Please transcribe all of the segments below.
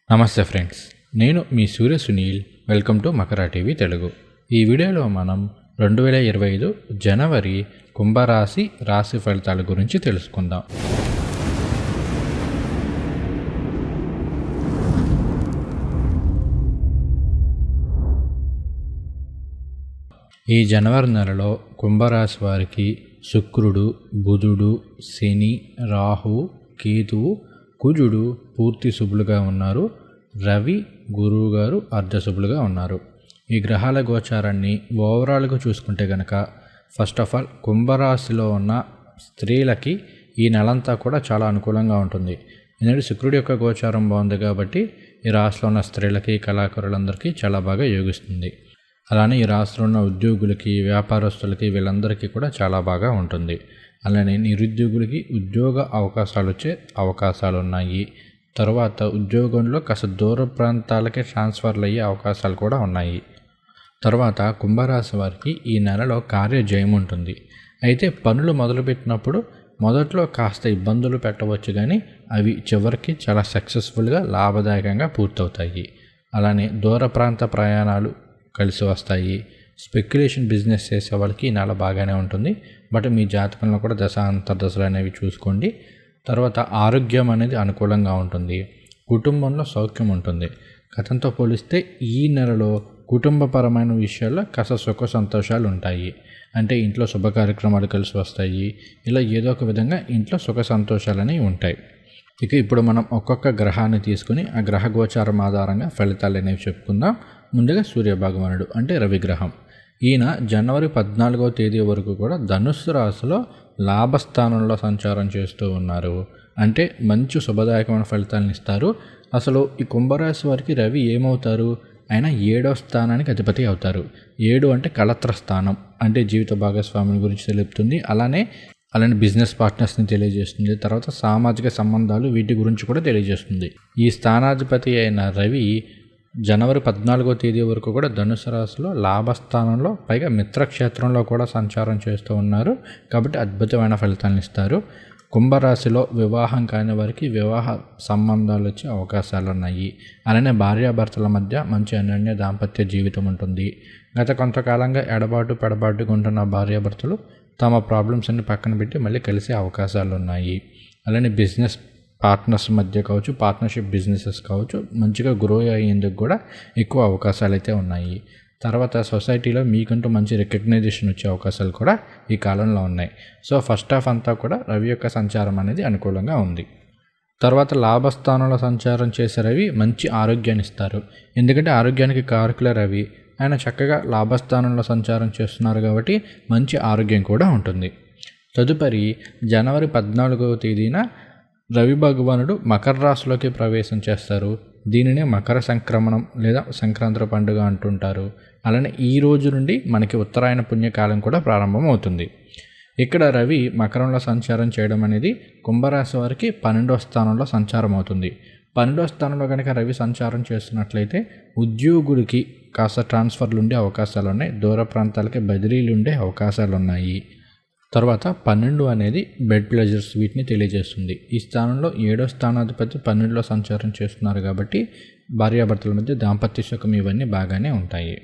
నమస్తే ఫ్రెండ్స్, నేను మీ Surya Sunil. Welcome to Makara TV Telugu. ఈ వీడియోలో మనం 2025 జనవరి కుంభరాశి రాశి ఫలితాల గురించి తెలుసుకుందాం. ఈ జనవరి నెలలో కుంభరాశి వారికి శుక్రుడు, బుధుడు, శని, రాహు, కేతువు, కుజుడు పూర్తి శుభులుగా ఉన్నారు. రవి, గురువు గారు అర్ధశుభులుగా ఉన్నారు. ఈ గ్రహాల గోచారాన్ని ఓవరాల్గా చూసుకుంటే కనుక ఫస్ట్ ఆఫ్ ఆల్ కుంభరాశిలో ఉన్న స్త్రీలకి ఈ నెలంతా కూడా చాలా అనుకూలంగా ఉంటుంది. ఎందుకంటే శుక్రుడి యొక్క గోచారం బాగుంది కాబట్టి ఈ రాశిలో ఉన్న స్త్రీలకి, కళాకారులందరికీ చాలా బాగా యోగిస్తుంది. అలానే ఈ రాశిలో ఉన్న ఉద్యోగులకి, వ్యాపారస్తులకి, వీళ్ళందరికీ కూడా చాలా బాగా ఉంటుంది. అలానే నిరుద్యోగులకి ఉద్యోగ అవకాశాలు వచ్చే అవకాశాలు ఉన్నాయి. తర్వాత ఉద్యోగంలో కాస్త దూర ప్రాంతాలకి ట్రాన్స్ఫర్లు అయ్యే అవకాశాలు కూడా ఉన్నాయి. తర్వాత కుంభరాశి వారికి ఈ నెలలో కార్యజయం ఉంటుంది. అయితే పనులు మొదలుపెట్టినప్పుడు మొదట్లో కాస్త ఇబ్బందులు పెట్టవచ్చు, కానీ అవి చివరికి చాలా సక్సెస్ఫుల్గా, లాభదాయకంగా పూర్తవుతాయి. అలానే దూర ప్రాంత ప్రయాణాలు కలిసి వస్తాయి. స్పెక్యులేషన్ బిజినెస్ చేసే వాళ్ళకి ఈ నెల బాగానే ఉంటుంది. బట్ మీ జాతకంలో కూడా దశ అంతర్దశలు అనేవి చూసుకోండి. తర్వాత ఆరోగ్యం అనేది అనుకూలంగా ఉంటుంది. కుటుంబంలో సౌఖ్యం ఉంటుంది. గతంతో పోలిస్తే ఈ నెలలో కుటుంబపరమైన విషయాల్లో కాస్త సుఖ సంతోషాలు ఉంటాయి. అంటే ఇంట్లో శుభ కార్యక్రమాలు కలిసి వస్తాయి. ఇలా ఏదో ఒక విధంగా ఇంట్లో సుఖ సంతోషాలు అనేవి ఉంటాయి. ఇక ఇప్పుడు మనం ఒక్కొక్క గ్రహాన్ని తీసుకుని ఆ గ్రహ గోచారం ఆధారంగా ఫలితాలు అనేవి చెప్పుకుందాం. ముందుగా సూర్యభగవానుడు అంటే రవిగ్రహం. ఈయన జనవరి 14వ తేదీ వరకు కూడా ధనుస్సు రాశిలో లాభస్థానంలో సంచారం చేస్తూ ఉన్నారు. అంటే మంచి శుభదాయకమైన ఫలితాలను ఇస్తారు. అసలు ఈ కుంభరాశి వారికి రవి ఏమవుతారు? ఆయన 7వ స్థానానికి అధిపతి అవుతారు. 7 అంటే కళత్ర స్థానం, అంటే జీవిత భాగస్వామిని గురించి తెలుపుతుంది. అలానే బిజినెస్ పార్ట్నర్స్ని తెలియజేస్తుంది. తర్వాత సామాజిక సంబంధాలు, వీటి గురించి కూడా తెలియజేస్తుంది. ఈ స్థానాధిపతి అయిన రవి జనవరి 14వ తేదీ వరకు కూడా ధనుసు రాశిలో లాభస్థానంలో, పైగా మిత్రక్షేత్రంలో కూడా సంచారం చేస్తూ ఉన్నారు. కాబట్టి అద్భుతమైన ఫలితాలను ఇస్తారు. కుంభరాశిలో వివాహం కాని వారికి వివాహ సంబంధాలు వచ్చే అవకాశాలు ఉన్నాయి. అలానే భార్యాభర్తల మధ్య మంచి అన్యోన్య దాంపత్య జీవితం ఉంటుంది. గత కొంతకాలంగా పెడబాటుగా ఉంటున్న భార్యాభర్తలు తమ ప్రాబ్లమ్స్ అన్ని పక్కన పెట్టి మళ్ళీ కలిసే అవకాశాలు ఉన్నాయి. అలానే బిజినెస్ పార్ట్నర్స్ మధ్య కావచ్చు, పార్ట్నర్షిప్ బిజినెసెస్ కావచ్చు, మంచిగా గ్రో అయ్యేందుకు కూడా ఎక్కువ అవకాశాలు అయితే ఉన్నాయి. తర్వాత సొసైటీలో మీకంటూ మంచి రికగ్నైజేషన్ వచ్చే అవకాశాలు కూడా ఈ కాలంలో ఉన్నాయి. సో ఫస్ట్ హాఫ్ అంతా కూడా రవి యొక్క సంచారం అనేది అనుకూలంగా ఉంది. తర్వాత లాభస్థానంలో సంచారం చేసే రవి మంచి ఆరోగ్యాన్ని ఇస్తారు. ఎందుకంటే ఆరోగ్యానికి కారకులే రవి. ఆయన చక్కగా లాభస్థానంలో సంచారం చేస్తున్నారు కాబట్టి మంచి ఆరోగ్యం కూడా ఉంటుంది. తదుపరి జనవరి 14వ తేదీన రవి భగవానుడు మకర రాశిలోకి ప్రవేశం చేస్తారు. దీనినే మకర సంక్రమణం లేదా సంక్రాంతి పండుగ అంటుంటారు. అలానే ఈ రోజు నుండి మనకి ఉత్తరాయణ పుణ్యకాలం కూడా ప్రారంభం అవుతుంది. ఇక్కడ రవి మకరంలో సంచారం చేయడం అనేది కుంభరాశి వారికి 12వ స్థానంలో సంచారం అవుతుంది. 12వ స్థానంలో కనుక రవి సంచారం చేస్తున్నట్లయితే ఉద్యోగులకి కాస్త ట్రాన్స్ఫర్లు ఉండే అవకాశాలు ఉన్నాయి. దూర ప్రాంతాలకి బదిలీలు ఉండే అవకాశాలు ఉన్నాయి. తర్వాత 12 అనేది బెడ్ ప్లెజర్స్, వీటిని తెలియజేస్తుంది. ఈ స్థానంలో 7వ స్థానాధిపతి 12లో సంచారం చేస్తున్నారు కాబట్టి భార్యాభర్తల మధ్య దాంపత్య సుఖం ఇవన్నీ బాగానే ఉంటాయి.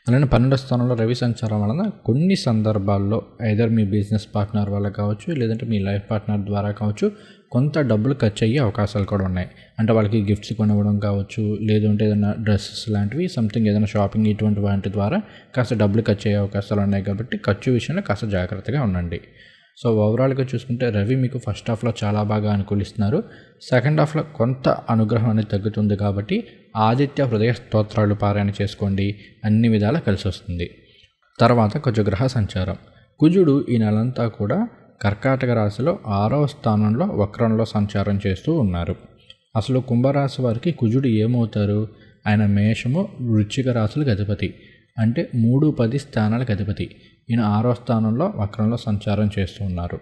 అలానే 12వ స్థానంలో రవి సంచారం వలన కొన్ని సందర్భాల్లో ఐదర్ మీ బిజినెస్ పార్ట్నర్ వల్ల కావచ్చు, లేదంటే మీ లైఫ్ పార్ట్నర్ ద్వారా కావచ్చు, కొంత డబ్బులు ఖర్చు అయ్యే అవకాశాలు కూడా ఉన్నాయి. అంటే వాళ్ళకి గిఫ్ట్స్ కొనివ్వడం కావచ్చు, లేదంటే ఏదైనా డ్రెస్సెస్ లాంటివి, సంథింగ్ ఏదైనా షాపింగ్, ఇటువంటి వాటి ద్వారా కాస్త డబ్బులు ఖర్చు అయ్యే అవకాశాలు ఉన్నాయి. కాబట్టి ఖర్చు విషయంలో కాస్త జాగ్రత్తగా ఉండండి. సో ఓవరాల్గా చూసుకుంటే రవి మీకు ఫస్ట్ హాఫ్లో చాలా బాగా అనుకూలిస్తున్నారు. సెకండ్ హాఫ్లో కొంత అనుగ్రహం అనేది తగ్గుతుంది. కాబట్టి ఆదిత్య హృదయ స్తోత్రాలు పారాయణ చేసుకోండి, అన్ని విధాలా కలిసి వస్తుంది. తర్వాత కుజగ్రహ సంచారం. కుజుడు ఈ నెలంతా కూడా కర్కాటక రాశిలో 6వ స్థానంలో వక్రంలో సంచారం చేస్తూ ఉన్నారు. అసలు కుంభరాశి వారికి కుజుడు ఏమవుతారు? ఆయన మేషము, వృశ్చిక రాశులకు అధిపతి, అంటే 3, 10 స్థానాలకు అధిపతి. ఈయన 6వ స్థానంలో వక్రంలో సంచారం చేస్తూ ఉన్నారు.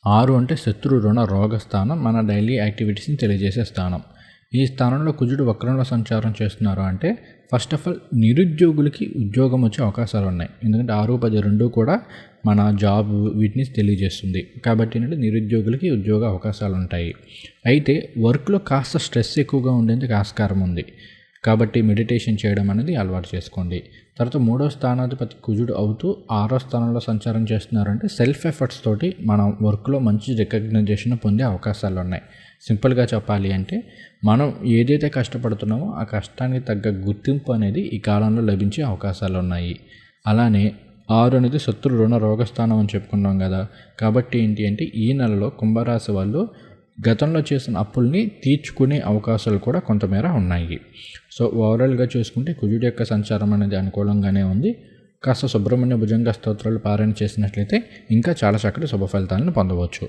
6 అంటే శత్రు రుణ రోగ స్థానం, మన డైలీ యాక్టివిటీస్ని తెలియజేసే స్థానం. ఈ స్థానంలో కుజుడు వక్రంలో సంచారం చేస్తున్నారు అంటే ఫస్ట్ ఆఫ్ ఆల్ నిరుద్యోగులకి ఉద్యోగం వచ్చే అవకాశాలు ఉన్నాయి. ఎందుకంటే 6, 10 రెండు కూడా మన జాబ్ వీటిని తెలియజేస్తుంది. కాబట్టి ఏంటంటే నిరుద్యోగులకి ఉద్యోగ అవకాశాలు ఉంటాయి. అయితే వర్క్లో కాస్త స్ట్రెస్ ఎక్కువగా ఉండేందుకు ఆస్కారం ఉంది. కాబట్టి మెడిటేషన్ చేయడం అనేది అలవాటు చేసుకోండి. తర్వాత 3వ స్థానాధిపతి కుజుడు అవుతూ 6వ స్థానంలో సంచారం చేస్తున్నారంటే సెల్ఫ్ ఎఫర్ట్స్ తోటి మనం వర్క్లో మంచి రికగ్నైజేషన్ పొందే అవకాశాలు ఉన్నాయి. సింపుల్గా చెప్పాలి అంటే మనం ఏదైతే కష్టపడుతున్నామో ఆ కష్టానికి తగ్గ గుర్తింపు అనేది ఈ కాలంలో లభించే అవకాశాలు ఉన్నాయి. అలానే 6 అనేది శత్రు రుణ రోగస్థానం అని చెప్పుకున్నాం కదా. కాబట్టి ఏంటి అంటే ఈ నెలలో కుంభరాశి వాళ్ళు గతంలో చేసిన అప్పుల్ని తీర్చుకునే అవకాశాలు కూడా కొంతమేర ఉన్నాయి. సో ఓవరాల్గా చూసుకుంటే కుజుడు యొక్క సంచారం అనేది అనుకూలంగానే ఉంది. కాస్త సుబ్రహ్మణ్య భుజంగ స్తోత్రాలు పారాయణ చేసినట్లయితే ఇంకా చాలా చక్కటి శుభ ఫలితాలను పొందవచ్చు.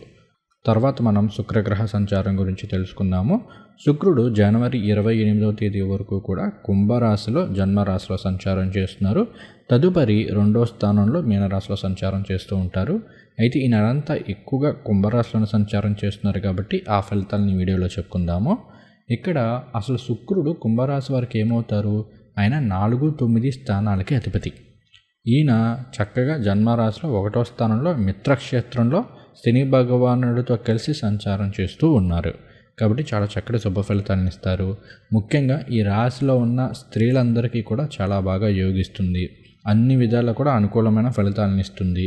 తర్వాత మనం శుక్రగ్రహ సంచారం గురించి తెలుసుకుందాము. శుక్రుడు జనవరి 28వ తేదీ వరకు కూడా కుంభరాశిలో జన్మరాశిలో సంచారం చేస్తున్నారు. తదుపరి 2వ స్థానంలో మీనరాశిలో సంచారం చేస్తూ ఉంటారు. అయితే ఈ నెలంతా ఎక్కువగా కుంభరాశిలో సంచారం చేస్తున్నారు కాబట్టి ఆ ఫలితాలని వీడియోలో చెప్పుకుందాము. ఇక్కడ అసలు శుక్రుడు కుంభరాశి వారికి ఏమవుతారు? ఆయన 4, 9 స్థానాలకి అధిపతి. ఈయన చక్కగా జన్మరాశిలో 1వ స్థానంలో మిత్రక్షేత్రంలో శని భగవానుడితో కలిసి సంచారం చేస్తూ ఉన్నారు. కాబట్టి చాలా చక్కటి శుభ ఫలితాలను ఇస్తారు. ముఖ్యంగా ఈ రాశిలో ఉన్న స్త్రీలందరికీ కూడా చాలా బాగా యోగిస్తుంది. అన్ని విధాలా కూడా అనుకూలమైన ఫలితాలను ఇస్తుంది.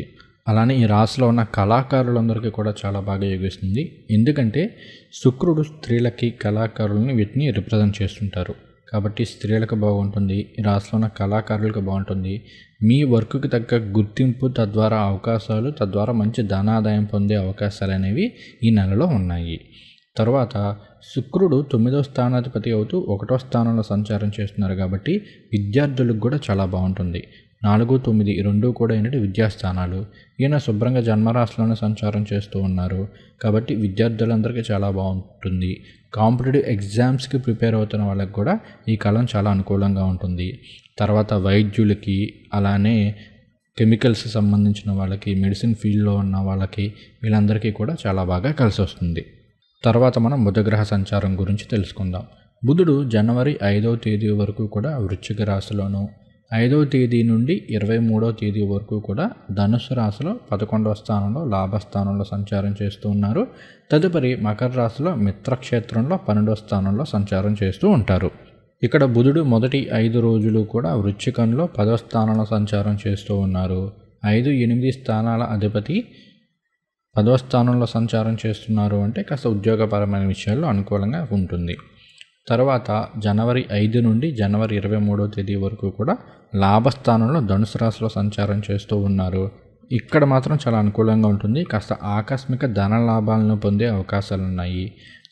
అలానే ఈ రాశిలో ఉన్న కళాకారులందరికీ కూడా చాలా బాగా యోగిస్తుంది. ఎందుకంటే శుక్రుడు స్త్రీలకి కళాకారులని వీటిని రిప్రజెంట్ చేస్తుంటారు. కాబట్టి స్త్రీలకు బాగుంటుంది, ఈ రాశిలో ఉన్న కళాకారులకు బాగుంటుంది. మీ వర్క్కి తగ్గ గుర్తింపు, తద్వారా అవకాశాలు, తద్వారా మంచి ధనాదాయం పొందే అవకాశాలు అనేవి ఈ నెలలో ఉన్నాయి. తర్వాత శుక్రుడు 9వ స్థానాధిపతి అవుతూ 1వ స్థానంలో సంచారం చేస్తున్నారు కాబట్టి విద్యార్థులకు కూడా చాలా బాగుంటుంది. 4, 9 రెండు కూడా ఏంటంటే విద్యాస్థానాలు. ఈయన శుభ్రంగా జన్మరాశిలోనే సంచారం చేస్తూ ఉన్నారు కాబట్టి విద్యార్థులందరికీ చాలా బాగుంటుంది. కాంపిటేటివ్ ఎగ్జామ్స్కి ప్రిపేర్ అవుతున్న వాళ్ళకి కూడా ఈ కాలం చాలా అనుకూలంగా ఉంటుంది. తర్వాత వైద్యులకి, అలానే కెమికల్స్ సంబంధించిన వాళ్ళకి, మెడిసిన్ ఫీల్డ్లో ఉన్న వాళ్ళకి, వీళ్ళందరికీ కూడా చాలా బాగా కలిసి వస్తుంది. తర్వాత మనం బుధగ్రహ సంచారం గురించి తెలుసుకుందాం. బుధుడు జనవరి 5వ తేదీ వరకు కూడా వృశ్చిక రాశిలోను, 5వ తేదీ నుండి 23వ తేదీ వరకు కూడా ధనుస్సు రాశిలో 11వ స్థానంలో లాభస్థానంలో సంచారం చేస్తూ ఉన్నారు. తదుపరి మకర రాశిలో మిత్రక్షేత్రంలో 12వ స్థానంలో సంచారం చేస్తూ ఉంటారు. ఇక్కడ బుధుడు మొదటి 5 రోజులు కూడా వృశ్చికంలో 10వ స్థానంలో సంచారం చేస్తూ ఉన్నారు. 5, 8 స్థానాల అధిపతి 10వ స్థానంలో సంచారం చేస్తున్నారు అంటే కాస్త ఉద్యోగపరమైన విషయాల్లో అనుకూలంగా ఉంటుంది. తర్వాత జనవరి 5 నుండి జనవరి 23వ తేదీ వరకు కూడా లాభస్థానంలో ధనుసు రాశిలో సంచారం చేస్తూ ఉన్నారు. ఇక్కడ మాత్రం చాలా అనుకూలంగా ఉంటుంది. కాస్త ఆకస్మిక ధన లాభాలను పొందే అవకాశాలు ఉన్నాయి.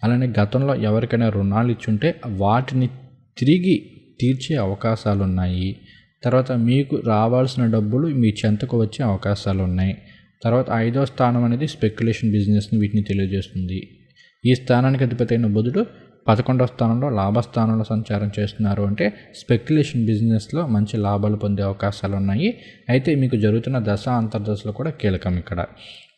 అలానే గతంలో ఎవరికైనా రుణాలు ఇచ్చుంటే వాటిని తిరిగి తీర్చే అవకాశాలు ఉన్నాయి. తర్వాత మీకు రావాల్సిన డబ్బులు మీ చెంతకు వచ్చే అవకాశాలు ఉన్నాయి. తర్వాత 5వ స్థానం అనేది స్పెక్యులేషన్ బిజినెస్ని వీటిని తెలియజేస్తుంది. ఈ స్థానానికి అధిపతి అయిన బుధుడు 11వ స్థానంలో లాభస్థానంలో సంచారం చేస్తున్నారు అంటే స్పెక్యులేషన్ బిజినెస్లో మంచి లాభాలు పొందే అవకాశాలు ఉన్నాయి. అయితే మీకు జరుగుతున్న దశ అంతర్దశలో కూడా కీలకం ఇక్కడ.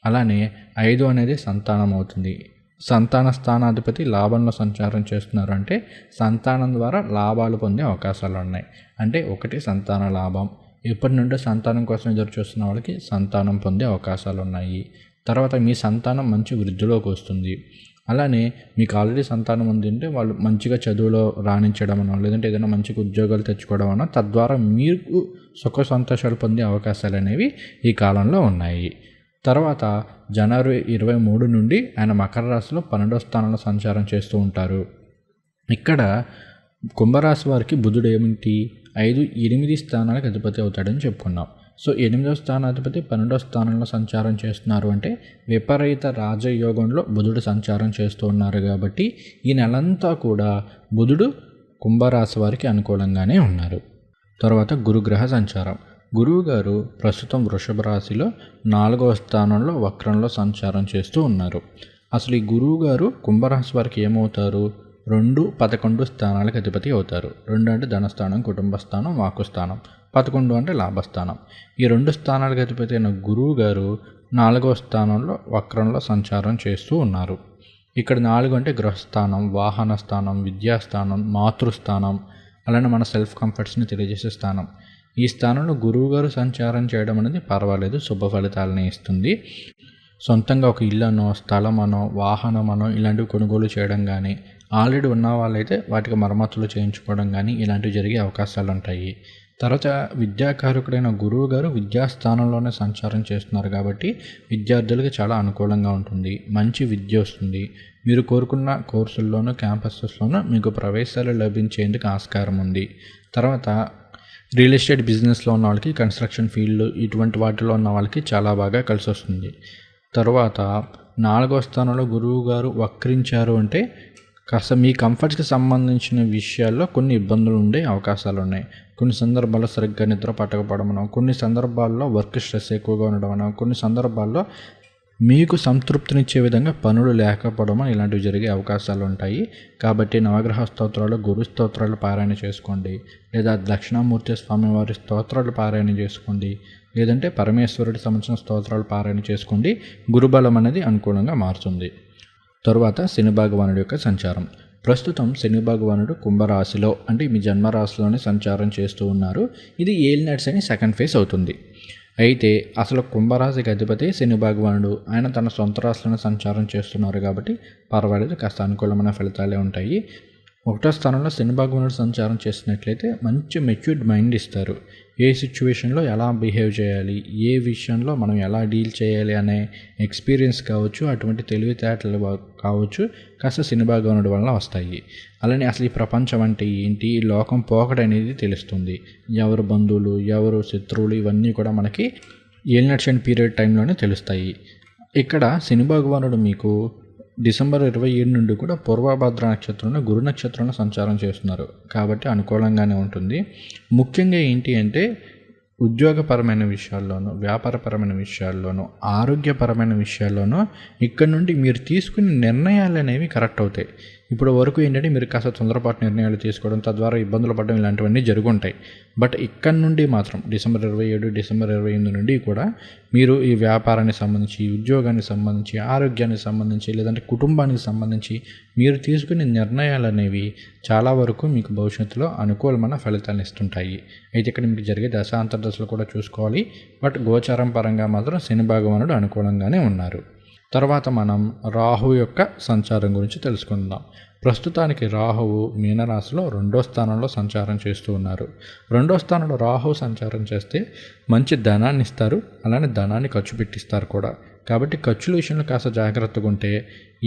అలానే 5 అనేది సంతానం అవుతుంది. సంతాన స్థానాధిపతి లాభంలో సంచారం చేస్తున్నారు అంటే సంతానం ద్వారా లాభాలు పొందే అవకాశాలు ఉన్నాయి. అంటే ఒకటి సంతాన లాభం. ఇప్పటి నుండి సంతానం కోసం ఎదురు చూస్తున్న వాళ్ళకి సంతానం పొందే అవకాశాలు ఉన్నాయి. తర్వాత మీ సంతానం మంచి వృద్ధిలోకి వస్తుంది. అలానే మీకు ఆల్రెడీ సంతానం ఉంది అంటే వాళ్ళు మంచిగా చదువులో రాణించడం అనో, లేదంటే ఏదైనా మంచిగా ఉద్యోగాలు తెచ్చుకోవడం అనో, తద్వారా మీకు సుఖ సంతోషాలు పొందే అవకాశాలు అనేవి ఈ కాలంలో ఉన్నాయి. తర్వాత జనవరి 23 నుండి ఆయన మకర రాశిలో 12వ స్థానంలో సంచారం చేస్తూ ఉంటారు. ఇక్కడ కుంభరాశి వారికి బుధుడు ఏమిటి 5, 8 స్థానాలకు అధిపతి అవుతాడని చెప్పుకున్నాం. సో 8వ స్థానాధిపతి 12వ స్థానంలో సంచారం చేస్తున్నారు అంటే విపరీత రాజయోగంలో బుధుడు సంచారం చేస్తూ ఉన్నారు. కాబట్టి ఈ నెలంతా కూడా బుధుడు కుంభరాశి వారికి అనుకూలంగానే ఉన్నారు. తర్వాత గురుగ్రహ సంచారం. గురువు గారు ప్రస్తుతం వృషభ రాశిలో 4వ స్థానంలో వక్రంలో సంచారం చేస్తూ ఉన్నారు. అసలు ఈ గురువు గారు కుంభరాశి వారికి ఏమవుతారు? 2, 11 స్థానాలకు అధిపతి అవుతారు. 2 అంటే ధనస్థానం, కుటుంబ స్థానం, వాక్కు స్థానం. 11 అంటే లాభస్థానం. ఈ 2 స్థానాలకు అధిపతి అయిన గురువు గారు 4వ స్థానంలో వక్రంలో సంచారం చేస్తూ ఉన్నారు. ఇక్కడ 4 అంటే గృహస్థానం, వాహన స్థానం, విద్యాస్థానం, మాతృస్థానం, అలానే మన సెల్ఫ్ కంఫర్ట్స్ని తెలియజేసే స్థానం. ఈ స్థానంలో గురువుగారు సంచారం చేయడం అనేది పర్వాలేదు, శుభ ఫలితాలని ఇస్తుంది. సొంతంగా ఒక ఇల్లనో, స్థలమనో, వాహనమనో ఇలాంటివి కొనుగోలు చేయడం కానీ, ఆల్రెడీ ఉన్న వాళ్ళైతే వాటికి మరమ్మతులు చేయించుకోవడం కానీ ఇలాంటివి జరిగే అవకాశాలు ఉంటాయి. తర్వాత విద్యాకారకుడైన గురువు గారు విద్యాస్థానంలోనే సంచారం చేస్తున్నారు కాబట్టి విద్యార్థులకి చాలా అనుకూలంగా ఉంటుంది. మంచి విద్య వస్తుంది. మీరు కోరుకున్న కోర్సుల్లోనూ, క్యాంపసెస్లోనూ మీకు ప్రవేశాలు లభించేందుకు ఆస్కారం ఉంది. తర్వాత రియల్ ఎస్టేట్ బిజినెస్లో ఉన్న వాళ్ళకి, కన్స్ట్రక్షన్ ఫీల్డ్ ఇటువంటి వాటిలో ఉన్న వాళ్ళకి చాలా బాగా కలిసి వస్తుంది. తర్వాత 4వ స్థానంలో గురువు గారు వక్రించారు అంటే కాస్త మీ కంఫర్ట్స్కి సంబంధించిన విషయాల్లో కొన్ని ఇబ్బందులు ఉండే అవకాశాలు ఉన్నాయి. కొన్ని సందర్భాల్లో సరిగ్గా నిద్ర పట్టకపోవడమనో, కొన్ని సందర్భాల్లో వర్క్ స్ట్రెస్ ఎక్కువగా ఉండడమనో, కొన్ని సందర్భాల్లో మీకు సంతృప్తినిచ్చే విధంగా పనులు లేకపోవడం ఇలాంటివి జరిగే అవకాశాలు ఉంటాయి. కాబట్టి నవగ్రహ స్తోత్రాలు, గురు స్తోత్రాలు పారాయణ చేసుకోండి, లేదా దక్షిణామూర్తి స్వామివారి స్తోత్రాలు పారాయణ చేసుకోండి, లేదంటే పరమేశ్వరుడి సంబంధించిన స్తోత్రాలు పారాయణ చేసుకోండి. గురుబలం అనేది అనుకూలంగా మారుతుంది. తరువాత శని భగవానుడి యొక్క సంచారం. ప్రస్తుతం శని భగవానుడు కుంభరాశిలో అంటే మీ జన్మరాశిలోనే సంచారం చేస్తూ ఉన్నారు. ఇది ఏలినాటి శని సెకండ్ ఫేజ్ అవుతుంది. అయితే అసలు కుంభరాశికి అధిపతి శని భగవానుడు, ఆయన తన సొంత రాశిలోనే సంచారం చేస్తున్నారు కాబట్టి పర్వాలేదు, కాస్త అనుకూలమైన ఫలితాలే ఉంటాయి. 1వ స్థానంలో శని భగవానుడు సంచారం చేసినట్లయితే మంచి మెచ్యూర్డ్ మైండ్ ఇస్తారు. ఏ సిచ్యువేషన్లో ఎలా బిహేవ్ చేయాలి, ఏ విషయంలో మనం ఎలా డీల్ చేయాలి అనే ఎక్స్పీరియన్స్ కావచ్చు, అటువంటి తెలివితేటలు కావచ్చు కాస్త శని భగవానుడి వలన వస్తాయి. అలానే అసలు ఈ ప్రపంచం అంటే ఏంటి, ఈ లోకం పోకడ అనేది తెలుస్తుంది. ఎవరు బంధువులు, ఎవరు శత్రువులు, ఇవన్నీ కూడా మనకి ఏలినాటి శని పీరియడ్ టైంలోనే తెలుస్తాయి. ఇక్కడ శని భగవానుడు మీకు డిసెంబర్ 27 నుండి కూడా పూర్వభద్ర నక్షత్రంలో గురు నక్షత్రంలో సంచారం చేస్తున్నారు కాబట్టి అనుకూలంగానే ఉంటుంది. ముఖ్యంగా ఏంటి అంటే ఉద్యోగపరమైన విషయాల్లోనూ, వ్యాపారపరమైన విషయాల్లోనూ, ఆరోగ్యపరమైన విషయాల్లోనూ ఇక్కడ నుండి మీరు తీసుకునే నిర్ణయాలు అనేవి కరెక్ట్ అవుతాయి. ఇప్పుడు వరకు ఏంటంటే మీరు కాస్త తొందరపాటు నిర్ణయాలు తీసుకోవడం, తద్వారా ఇబ్బందులు పడడం ఇలాంటివన్నీ జరుగుంటాయి. బట్ ఇక్కడ నుండి మాత్రం డిసెంబర్ 27, డిసెంబర్ 28 నుండి కూడా మీరు ఈ వ్యాపారానికి సంబంధించి, ఉద్యోగానికి సంబంధించి, ఆరోగ్యానికి సంబంధించి, లేదంటే కుటుంబానికి సంబంధించి మీరు తీసుకునే నిర్ణయాలు అనేవి చాలా వరకు మీకు భవిష్యత్తులో అనుకూలమైన ఫలితాలను ఇస్తుంటాయి. అయితే ఇక్కడ మీకు జరిగే దశాంతర దశలు కూడా చూసుకోవాలి. బట్ గోచారం పరంగా మాత్రం శని భగవానుడు అనుకూలంగానే ఉన్నారు. తర్వాత మనం రాహువు యొక్క సంచారం గురించి తెలుసుకుందాం. ప్రస్తుతానికి రాహువు మీనరాశిలో 2వ స్థానంలో సంచారం చేస్తూ ఉన్నారు. 2వ స్థానంలో రాహువు సంచారం చేస్తే మంచి ధనాన్ని ఇస్తారు, అలానే ధనాన్ని ఖర్చు పెట్టిస్తారు కూడా. కాబట్టి ఖర్చుల విషయంలో కాస్త జాగ్రత్తగా ఉంటే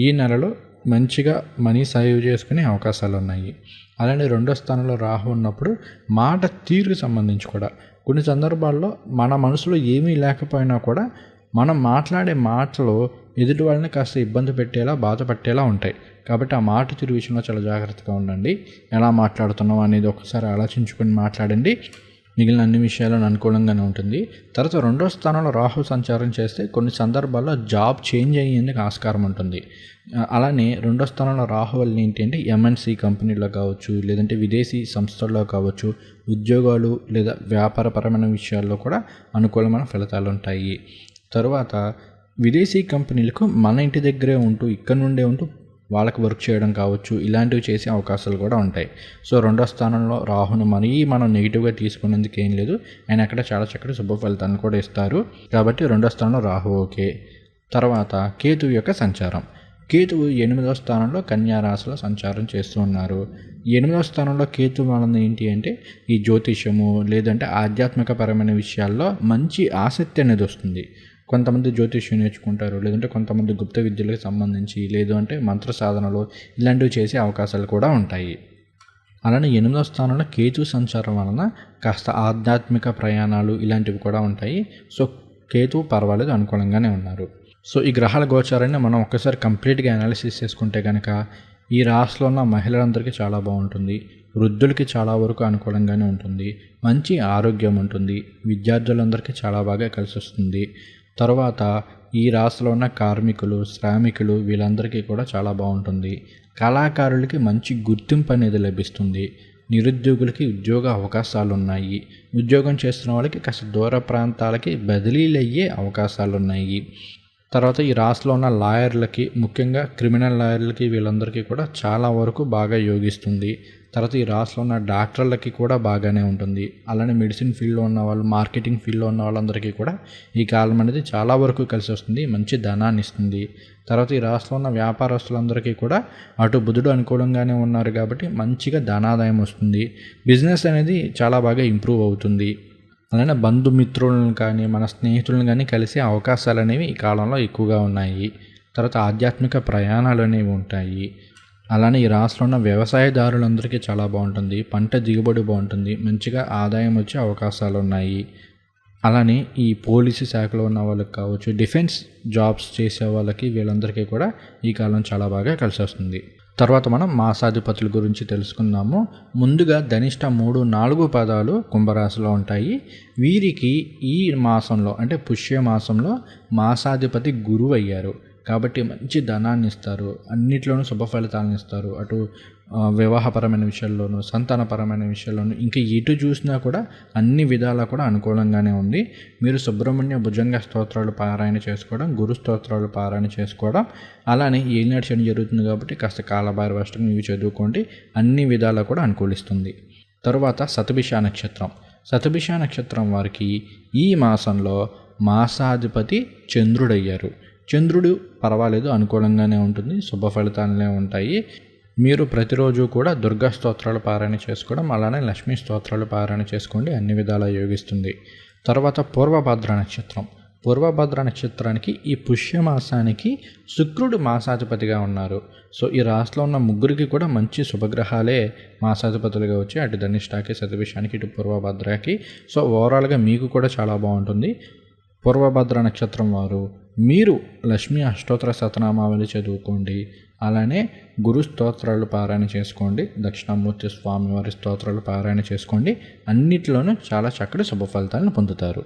ఈ నెలలో మంచిగా మనీ సేవ్ చేసుకునే అవకాశాలు ఉన్నాయి. అలానే 2వ స్థానంలో రాహు ఉన్నప్పుడు మాట తీరుకు సంబంధించి కూడా కొన్ని సందర్భాల్లో మన మనసులో ఏమీ లేకపోయినా కూడా మనం మాట్లాడే మాటలు ఎదుటి వాళ్ళని కాస్త ఇబ్బంది పెట్టేలా, బాధ పెట్టేలా ఉంటాయి. కాబట్టి ఆ మాట తీరు విషయంలో చాలా జాగ్రత్తగా ఉండండి. ఎలా మాట్లాడుతున్నాం అనేది ఒకసారి ఆలోచించుకొని మాట్లాడండి. మిగిలిన అన్ని విషయాలను అనుకూలంగానే ఉంటుంది. తర్వాత 2వ స్థానంలో రాహు సంచారం చేస్తే కొన్ని సందర్భాల్లో జాబ్ చేంజ్ అయ్యేందుకు ఆస్కారం ఉంటుంది. అలానే 2వ స్థానంలో రాహు వల్ల ఏంటంటే ఎంఎన్సి కంపెనీలో కావచ్చు, లేదంటే విదేశీ సంస్థల్లో కావచ్చు, ఉద్యోగాలు లేదా వ్యాపారపరమైన విషయాల్లో కూడా అనుకూలమైన ఫలితాలు ఉంటాయి. తరువాత విదేశీ కంపెనీలకు మన ఇంటి దగ్గరే ఉంటూ, ఇక్కడ నుండే ఉంటూ వాళ్ళకి వర్క్ చేయడం కావచ్చు, ఇలాంటివి చేసే అవకాశాలు కూడా ఉంటాయి. సో 2వ స్థానంలో రాహును మనం నెగిటివ్గా తీసుకునేందుకు ఏం లేదు. ఆయన అక్కడ చాలా చక్కటి శుభ ఫలితాలను కూడా ఇస్తారు. కాబట్టి 2వ స్థానంలో రాహు ఓకే. తర్వాత కేతువు యొక్క సంచారం. కేతువు 8వ స్థానంలో కన్యా రాశిలో సంచారం చేస్తూ ఉన్నారు. 8వ స్థానంలో కేతువు వలన ఏంటి అంటే ఈ జ్యోతిష్యము లేదంటే ఆధ్యాత్మికపరమైన విషయాల్లో మంచి ఆసక్తి అనేది వస్తుంది. కొంతమంది జ్యోతిష్యం నేర్చుకుంటారు, లేదంటే కొంతమంది గుప్త విద్యలకు సంబంధించి, లేదు అంటే మంత్ర సాధనలు ఇలాంటివి చేసే అవకాశాలు కూడా ఉంటాయి. అలానే 8వ స్థానంలో కేతు సంచారం వలన కాస్త ఆధ్యాత్మిక ప్రయాణాలు ఇలాంటివి కూడా ఉంటాయి. సో కేతువు పర్వాలేదు, అనుకూలంగానే ఉన్నారు. సో ఈ గ్రహాల గోచారాన్ని మనం ఒక్కసారి కంప్లీట్గా అనాలిసిస్ చేసుకుంటే కనుక ఈ రాశిలో ఉన్న మహిళలందరికీ చాలా బాగుంటుంది. వృద్ధులకి చాలా వరకు అనుకూలంగానే ఉంటుంది. మంచి ఆరోగ్యం ఉంటుంది. విద్యార్థులందరికీ చాలా బాగా కలిసి వస్తుంది. తర్వాత ఈ రాశిలో ఉన్న కార్మికులు, శ్రామికులు వీళ్ళందరికీ కూడా చాలా బాగుంటుంది. కళాకారులకి మంచి గుర్తింపు అనేది లభిస్తుంది. నిరుద్యోగులకి ఉద్యోగ అవకాశాలు ఉన్నాయి. ఉద్యోగం చేస్తున్న వాళ్ళకి కాస్త దూర ప్రాంతాలకి బదిలీలు అయ్యే అవకాశాలు ఉన్నాయి. తర్వాత ఈ రాశిలో ఉన్న లాయర్లకి, ముఖ్యంగా క్రిమినల్ లాయర్లకి వీళ్ళందరికీ కూడా చాలా వరకు బాగా యోగిస్తుంది. తర్వాత ఈ రాశిలో ఉన్న డాక్టర్లకి కూడా బాగానే ఉంటుంది. అలానే మెడిసిన్ ఫీల్డ్లో ఉన్న వాళ్ళు, మార్కెటింగ్ ఫీల్డ్లో ఉన్న వాళ్ళందరికీ కూడా ఈ కాలం అనేది చాలా వరకు కలిసి వస్తుంది, మంచి ధనాన్ని ఇస్తుంది. తర్వాత ఈ రాశిలో ఉన్న వ్యాపారస్తులందరికీ కూడా అటు బుధుడు అనుకూలంగానే ఉన్నారు కాబట్టి మంచిగా ధనాదాయం వస్తుంది. బిజినెస్ అనేది చాలా బాగా ఇంప్రూవ్ అవుతుంది. అలానే బంధుమిత్రులను కానీ, మన స్నేహితులను కానీ కలిసే అవకాశాలు అనేవి ఈ కాలంలో ఎక్కువగా ఉన్నాయి. తర్వాత ఆధ్యాత్మిక ప్రయాణాలు అనేవి ఉంటాయి. అలానే ఈ రాశిలో ఉన్న వ్యవసాయదారులందరికీ చాలా బాగుంటుంది. పంట దిగుబడి బాగుంటుంది. మంచిగా ఆదాయం వచ్చే అవకాశాలు ఉన్నాయి. అలానే ఈ పోలీసు శాఖలో ఉన్న వాళ్ళకి కావచ్చు, డిఫెన్స్ జాబ్స్ చేసే వాళ్ళకి వీళ్ళందరికీ కూడా ఈ కాలం చాలా బాగా కలిసి వస్తుంది. తర్వాత మనం మాసాధిపతుల గురించి తెలుసుకుందాము. ముందుగా ధనిష్ట 3, 4 పదాలు కుంభరాశిలో ఉంటాయి. వీరికి ఈ మాసంలో అంటే పుష్య మాసంలో మాసాధిపతి గురువు అయ్యారు కాబట్టి మంచి ధనాన్ని ఇస్తారు, అన్నిట్లోనూ శుభ ఫలితాలను ఇస్తారు. అటు వివాహపరమైన విషయాల్లోనూ, సంతానపరమైన విషయాల్లోనూ, ఇంకా ఎటు చూసినా కూడా అన్ని విధాలా కూడా అనుకూలంగానే ఉంది. మీరు సుబ్రహ్మణ్య భుజంగ స్తోత్రాలు పారాయణ చేసుకోవడం, గురు స్తోత్రాలు పారాయణ చేసుకోవడం, అలానే ఏలినాటి శని జరుగుతుంది కాబట్టి కాస్త కాలభైరవాష్టకం ఇవి చదువుకోండి, అన్ని విధాలా కూడా అనుకూలిస్తుంది. తరువాత శతభిష నక్షత్రం. శతభిష నక్షత్రం వారికి ఈ మాసంలో మాసాధిపతి చంద్రుడయ్యారు. చంద్రుడు పర్వాలేదు, అనుకూలంగానే ఉంటుంది, శుభ ఫలితాలనే ఉంటాయి. మీరు ప్రతిరోజు కూడా దుర్గా స్తోత్రాలు పారాయణ చేసుకోవడం, అలానే లక్ష్మీ స్తోత్రాలు పారాయణ చేసుకోండి, అన్ని విధాలా యోగిస్తుంది. తర్వాత పూర్వభద్ర నక్షత్రం. పూర్వభద్ర నక్షత్రానికి ఈ పుష్యమాసానికి శుక్రుడు మాసాధిపతిగా ఉన్నారు. సో ఈ రాశిలో ఉన్న ముగ్గురికి కూడా మంచి శుభగ్రహాలే మాసాధిపతులుగా వచ్చి అటు ధనిష్టాకి, శతభిషానికి, ఇటు పూర్వభద్రకి. సో ఓవరాల్గా మీకు కూడా చాలా బాగుంటుంది. పూర్వభద్ర నక్షత్రం వారు మీరు లక్ష్మీ అష్టోత్తర శతనామావళి చదువుకోండి, అలానే గురు స్తోత్రాలు పారాయణ చేసుకోండి, దక్షిణామూర్తి స్వామివారి స్తోత్రాలు పారాయణ చేసుకోండి, అన్నిటిలోనూ చాలా చక్కటి శుభ ఫలితాలను పొందుతారు.